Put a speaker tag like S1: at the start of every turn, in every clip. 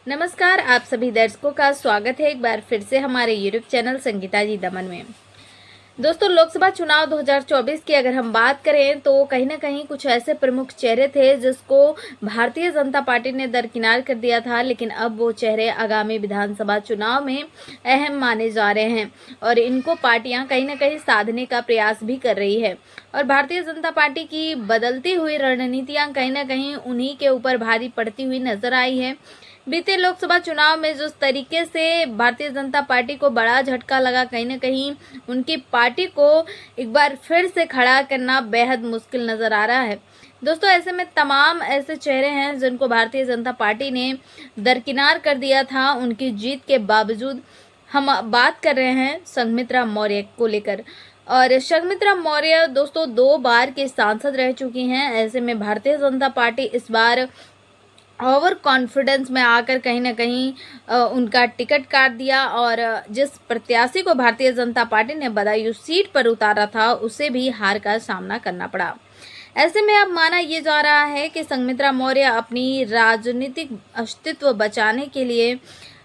S1: नमस्कार, आप सभी दर्शकों का स्वागत है एक बार फिर से हमारे यूट्यूब चैनल संगीता जी दमन में। दोस्तों, लोकसभा चुनाव 2024 की अगर हम बात करें तो कहीं ना कहीं कुछ ऐसे प्रमुख चेहरे थे जिसको भारतीय जनता पार्टी ने दरकिनार कर दिया था, लेकिन अब वो चेहरे आगामी विधानसभा चुनाव में अहम माने जा रहे हैं और इनको पार्टियां कहीं ना कहीं साधने का प्रयास भी कर रही है। और भारतीय जनता पार्टी की बदलती हुई रणनीतियां कहीं ना कहीं उन्हीं के ऊपर भारी पड़ती हुई नजर आई है। बीते लोकसभा चुनाव में जिस तरीके से भारतीय जनता पार्टी को बड़ा झटका लगा, कहीं ना कहीं उनकी पार्टी को एक बार फिर से खड़ा करना बेहद मुश्किल नजर आ रहा है। दोस्तों, ऐसे में तमाम ऐसे चेहरे हैं जिनको भारतीय जनता पार्टी ने दरकिनार कर दिया था उनकी जीत के बावजूद। हम बात कर रहे हैं संघमित्रा मौर्य को लेकर। और संघमित्रा मौर्य दोस्तों 2 बार के सांसद रह चुकी हैं। ऐसे में भारतीय जनता पार्टी इस बार ओवर कॉन्फिडेंस में आकर कहीं ना कहीं उनका टिकट काट दिया और जिस प्रत्याशी को भारतीय जनता पार्टी ने बदायूं सीट पर उतारा था उसे भी हार का सामना करना पड़ा। ऐसे में अब माना ये जा रहा है कि संघमित्रा मौर्य अपनी राजनीतिक अस्तित्व बचाने के लिए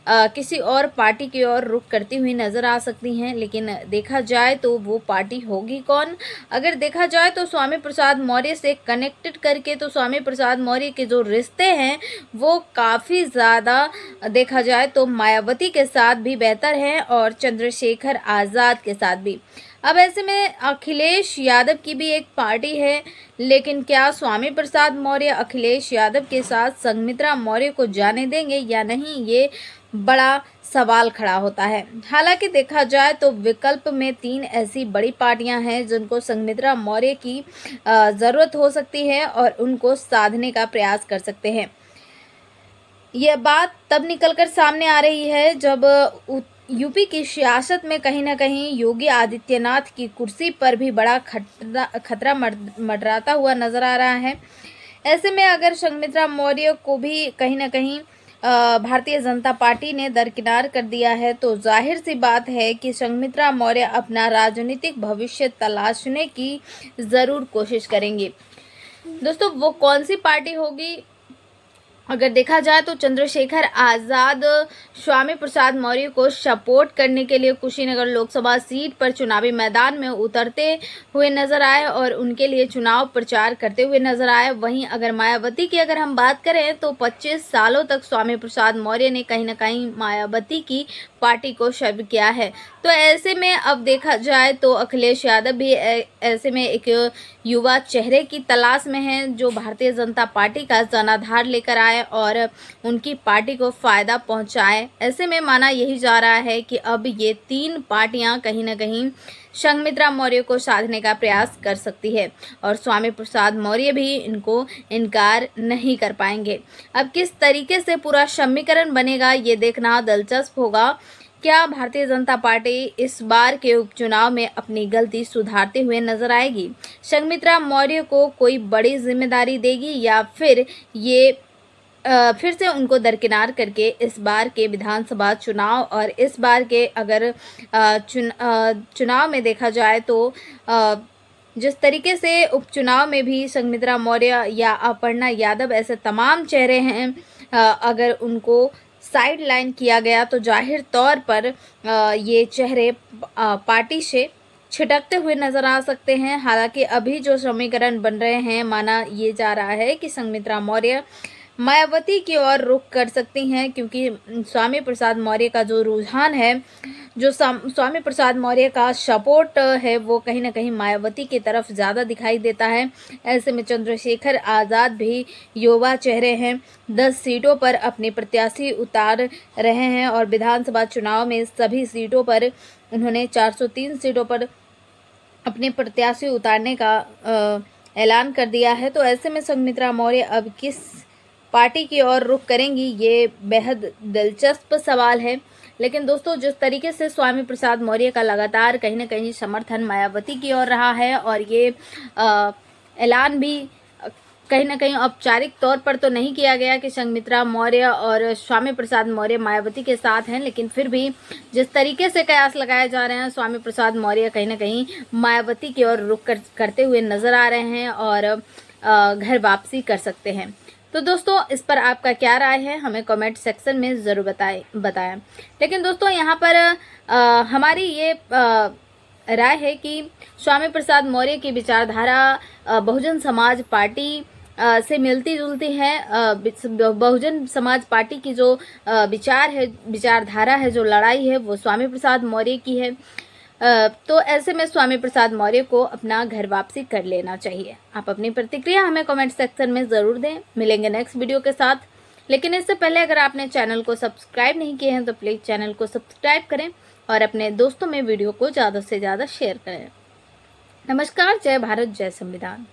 S1: किसी और पार्टी की ओर रुख करती हुई नजर आ सकती हैं, लेकिन देखा जाए तो वो पार्टी होगी कौन? अगर देखा जाए तो स्वामी प्रसाद मौर्य से कनेक्टेड करके तो स्वामी प्रसाद मौर्य के जो रिश्ते हैं वो काफ़ी ज़्यादा देखा जाए तो मायावती के साथ भी बेहतर हैं और चंद्रशेखर आज़ाद के साथ भी। अब ऐसे में अखिलेश यादव की भी एक पार्टी है, लेकिन क्या स्वामी प्रसाद मौर्य अखिलेश यादव के साथ संघमित्रा मौर्य को जाने देंगे या नहीं, ये बड़ा सवाल खड़ा होता है। हालांकि देखा जाए तो विकल्प में 3 ऐसी बड़ी पार्टियां हैं जिनको संघमित्रा मौर्य की ज़रूरत हो सकती है और उनको साधने का प्रयास कर सकते हैं। यह बात तब निकलकर सामने आ रही है जब यूपी की सियासत में कहीं ना कहीं योगी आदित्यनाथ की कुर्सी पर भी बड़ा खतरा मंडराता हुआ नजर आ रहा है। ऐसे में अगर संघमित्रा मौर्य को भी कहीं ना कहीं भारतीय जनता पार्टी ने दरकिनार कर दिया है तो जाहिर सी बात है कि संघमित्रा मौर्य अपना राजनीतिक भविष्य तलाशने की ज़रूर कोशिश करेंगी। दोस्तों, वो कौन सी पार्टी होगी? अगर देखा जाए तो चंद्रशेखर आज़ाद स्वामी प्रसाद मौर्य को सपोर्ट करने के लिए कुशीनगर लोकसभा सीट पर चुनावी मैदान में उतरते हुए नजर आए और उनके लिए चुनाव प्रचार करते हुए नजर आए। वहीं अगर मायावती की अगर हम बात करें तो 25 सालों तक स्वामी प्रसाद मौर्य ने कहीं ना कहीं मायावती की पार्टी को सर्व किया है। तो ऐसे में अब देखा जाए तो अखिलेश यादव भी ऐसे में एक युवा चेहरे की तलाश में हैं जो भारतीय जनता पार्टी का जनाधार लेकर आए और उनकी पार्टी को फायदा पहुंचाए। ऐसे में माना यही जा रहा है कि अब ये 3 पार्टियां कहीं ना कहीं संघमित्रा मौर्य को साधने का प्रयास कर सकती है और स्वामी प्रसाद मौर्य भी इनको इनकार नहीं कर पाएंगे। अब किस तरीके से पूरा समीकरण बनेगा ये देखना दिलचस्प होगा। क्या भारतीय जनता पार्टी इस बार के उपचुनाव में अपनी गलती सुधारते हुए नजर आएगी? संघमित्रा मौर्य को कोई बड़ी जिम्मेदारी देगी या फिर ये फिर से उनको दरकिनार करके इस बार के विधानसभा चुनाव और इस बार के अगर चुनाव में देखा जाए तो जिस तरीके से उपचुनाव में भी संघमित्रा मौर्य या अपर्णा यादव ऐसे तमाम चेहरे हैं, अगर उनको साइड लाइन किया गया तो जाहिर तौर पर ये चेहरे पार्टी से छिटकते हुए नजर आ सकते हैं। हालांकि अभी जो समीकरण बन रहे हैं, माना ये जा रहा है कि संघमित्रा मौर्य मायावती की ओर रुख कर सकती हैं क्योंकि स्वामी प्रसाद मौर्य का जो रुझान है, जो स्वामी प्रसाद मौर्य का सपोर्ट है वो कहीं ना कहीं मायावती की तरफ ज़्यादा दिखाई देता है। ऐसे में चंद्रशेखर आज़ाद भी युवा चेहरे हैं, 10 सीटों पर अपने प्रत्याशी उतार रहे हैं और विधानसभा चुनाव में सभी सीटों पर उन्होंने 403 सीटों पर अपने प्रत्याशी उतारने का ऐलान कर दिया है। तो ऐसे में संघमित्रा मौर्य अब किस पार्टी की ओर रुख करेंगी, ये बेहद दिलचस्प सवाल है। लेकिन दोस्तों, जिस तरीके से स्वामी प्रसाद मौर्य का लगातार कहीं ना कहीं समर्थन मायावती की ओर रहा है और ये ऐलान भी कहीं ना कहीं औपचारिक तौर पर तो नहीं किया गया कि संघमित्रा मौर्य और स्वामी प्रसाद मौर्य मायावती के साथ हैं, लेकिन फिर भी जिस तरीके से कयास लगाए जा रहे हैं, स्वामी प्रसाद मौर्य कहीं ना कहीं मायावती की ओर रुख करते हुए नजर आ रहे हैं और घर वापसी कर सकते हैं। तो तो दोस्तों इस पर आपका क्या राय है, हमें कमेंट सेक्शन में ज़रूर बताएं। लेकिन दोस्तों यहाँ पर हमारी ये राय है कि स्वामी प्रसाद मौर्य की विचारधारा बहुजन समाज पार्टी से मिलती जुलती है। बहुजन समाज पार्टी की जो विचारधारा है, जो लड़ाई है, वो स्वामी प्रसाद मौर्य की है। तो ऐसे में स्वामी प्रसाद मौर्य को अपना घर वापसी कर लेना चाहिए। आप अपनी प्रतिक्रिया हमें कमेंट सेक्शन में ज़रूर दें। मिलेंगे नेक्स्ट वीडियो के साथ। लेकिन इससे पहले अगर आपने चैनल को सब्सक्राइब नहीं किए हैं तो प्लीज़ चैनल को सब्सक्राइब करें और अपने दोस्तों में वीडियो को ज़्यादा से ज़्यादा शेयर करें। नमस्कार। जय भारत, जय संविधान।